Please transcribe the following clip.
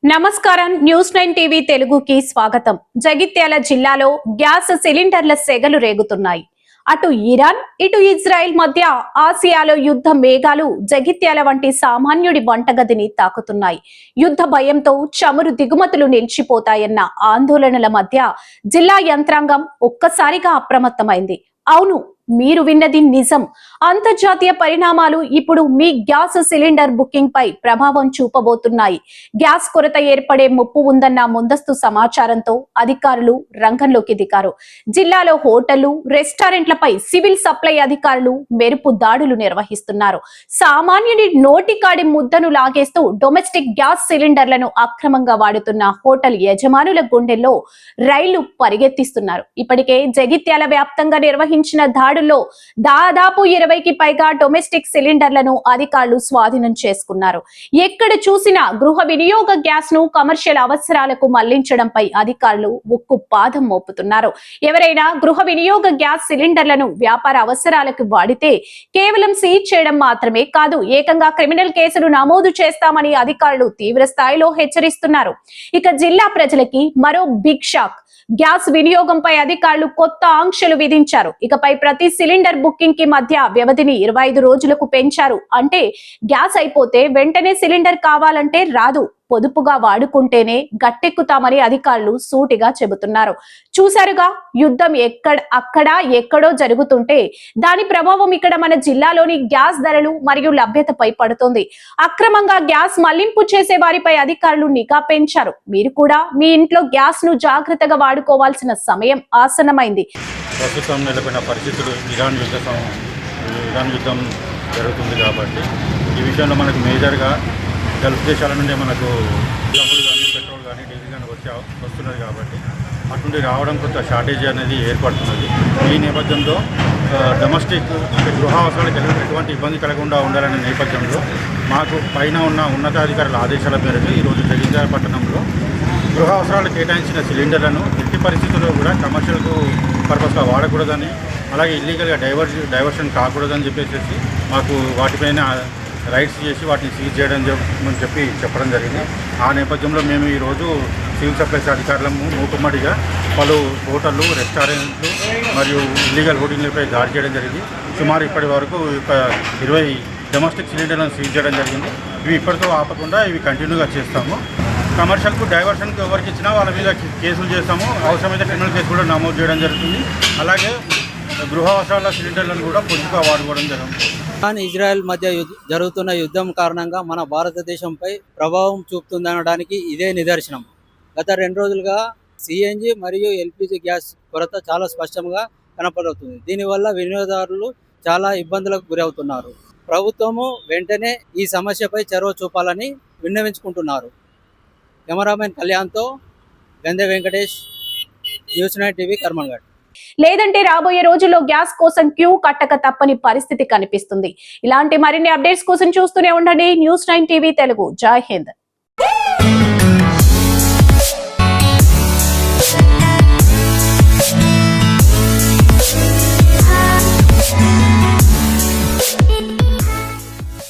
నమస్కారం news 9 TV తెలుగుకి స్వాగతం. జగిత్యాల జిల్లాలో గ్యాస్ సిలిండర్ల సెగలు రేగుతున్నాయి. అటు ఇరాన్ ఇటు ఇజ్రాయెల్ మధ్య ఆసియాలో యుద్ధ మేఘాలు జగిత్యాల వంటి సామాన్యుడి వంటగదిని తాకుతున్నాయి. యుద్ధ భయంతో చమురు దిగుమతులు నిలిచిపోతాయన్న ఆందోళనల మధ్య జిల్లా యంత్రాంగం ఒక్కసారిగా అప్రమత్తమైంది. అవును, మీరు విన్నది నిజం. అంతర్జాతీయ పరిణామాలు ఇప్పుడు మీ గ్యాస్ సిలిండర్ బుకింగ్ పై ప్రభావం చూపబోతున్నాయి. గ్యాస్ కొరత ఏర్పడే ముప్పు ఉందన్న ముందస్తు సమాచారంతో అధికారులు రంగంలోకి దిగారు. జిల్లాలో హోటళ్లు, రెస్టారెంట్లపై సివిల్ సప్లై అధికారులు మెరుపు దాడులు నిర్వహిస్తున్నారు. సామాన్యుడి నోటికాడి ముద్దను లాగేస్తూ డొమెస్టిక్ గ్యాస్ సిలిండర్లను అక్రమంగా వాడుతున్న హోటల్ యజమానుల గుండెల్లో రైళ్లు పరిగెత్తిస్తున్నారు. ఇప్పటికే జగిత్యాల వ్యాప్తంగా నిర్వహించిన దాడుల్లో దాదాపు 20కి పైగా డొమెస్టిక్ సిలిండర్లను అధికారులు స్వాధీనం చేసుకున్నారు. ఎక్కడ చూసినా గృహ వినియోగ గ్యాస్ ను కమర్షియల్ అవసరాలకు మళ్లించడంపై అధికారులు ఉక్కు పాదం మోపుతున్నారు. ఎవరైనా గృహ వినియోగ గ్యాస్ సిలిండర్లను వ్యాపార అవసరాలకు వాడితే కేవలం సీజ్ చేయడం మాత్రమే కాదు, ఏకంగా క్రిమినల్ కేసులు నమోదు చేస్తామని అధికారులు తీవ్ర స్థాయిలో హెచ్చరిస్తున్నారు. ఇక జిల్లా ప్రజలకి మరో బిగ్ షాక్. గ్యాస్ వినియోగంపై అధికారులు కొత్త ఆంక్షలు విధించారు. ఇకపై ప్రతి సిలిండర్ బుకింగ్ కి మధ్య వ్యవధిని 25 రోజులకు పెంచారు. అంటే గ్యాస్ అయిపోతే వెంటనే సిలిండర్ కావాలంటే రాదు, పొదుపుగా వాడుకుంటేనే గట్టెక్కుతామని అధికారులు సూటిగా చెబుతున్నారు. చూశారుగా, యుద్ధం ఎక్కడో జరుగుతుంటే దాని ప్రభావం ఇక్కడ మన జిల్లాలోని గ్యాస్ ధరలు మరియు లభ్యతపై పడుతుంది. అక్రమంగా గ్యాస్ మళ్లింపు చేసే వారిపై అధికారులు నిఘా పెంచారు. మీరు కూడా మీ ఇంట్లో గ్యాస్ ను జాగ్రత్తగా వాడుకోవాల్సిన సమయం ఆసన్నమైంది. ప్రస్తుతం నెలకొన్న పరిస్థితులు ఇరాన్ యుద్ధం జరుగుతుంది కాబట్టి ఈ విషయంలో మనకు మేజర్గా గల్ఫ్ దేశాల నుండి మనకు చమురు కానీ పెట్రోల్ కానీ డీజిల్ కానీ వస్తున్నది కాబట్టి అటుండి రావడం కొంత షార్టేజ్ అనేది ఏర్పడుతున్నది. ఈ నేపథ్యంలో డొమెస్టిక్ గృహ అవసరాలకు ఎటువంటి ఇబ్బంది కలగకుండా ఉండాలనే నేపథ్యంలో మాకు పైన ఉన్న ఉన్నతాధికారుల ఆదేశాల మేరకు ఈరోజు జగిత్యాల పట్టణంలో గృహ అవసరాలు కేటాయించిన సిలిండర్లను ఎట్టి పరిస్థితుల్లో కూడా కమర్షియల్ పర్పస్గా వాడకూడదని, అలాగే ఇల్లీగల్గా డైవర్షన్ కాకూడదని చెప్పేసి మాకు వాటిపైన రైట్స్ చేసి వాటిని సీజ్ చేయడం చెప్పడం జరిగింది. ఆ నేపథ్యంలో మేము ఈరోజు సివిల్ సప్లైస్ అధికారులను మూకుమ్మడిగా పలు హోటళ్ళు, రెస్టారెంట్లు మరియు ఇల్లీగల్ హోటళ్లపై దాడి చేయడం జరిగింది. సుమారు ఇప్పటి వరకు 20 డొమెస్టిక్ సిలిండర్లను సీజ్ చేయడం జరిగింది. ఇవి ఇప్పటితో ఆపకుండా ఇవి కంటిన్యూగా చేస్తాము. కమర్షియల్కు డైవర్షన్కు ఎవరికి ఇచ్చినా వాళ్ళ మీద కేసులు చేస్తాము. అవసరమైతే క్రిమినల్ కేసు కూడా నమోదు చేయడం జరుగుతుంది. అలాగే గృహ అవసరాల సిలిండర్లను కూడా పొదుపుగా వాడుకోవడం జరుగుతుంది. ఇజ్రాయెల్ మధ్య జరుగుతున్న యుద్ధం కారణంగా మన భారతదేశంపై ప్రభావం చూపుతుందనడానికి ఇదే నిదర్శనం. గత 2 రోజులుగా సిఎన్జి మరియు ఎల్పిజి గ్యాస్ కొరత చాలా స్పష్టంగా కనపడుతుంది. దీనివల్ల వినియోగదారులు చాలా ఇబ్బందులకు గురవుతున్నారు. ప్రభుత్వము వెంటనే ఈ సమస్యపై చొరవ చూపాలని విన్నవించుకుంటున్నారు. కెమెరామెన్ కళ్యాణ్తో గంధే వెంకటేష్, న్యూస్ 9 టీవీ, కర్మన్ఘట్. లేదంటే రాబోయే రోజుల్లో గ్యాస్ కోసం క్యూ కట్టక తప్పని పరిస్థితి కనిపిస్తుంది. ఇలాంటి మరిన్ని అప్డేట్స్ కోసం చూస్తూనే ఉండండి న్యూస్ 9 టీవీ తెలుగు. జై హింద్.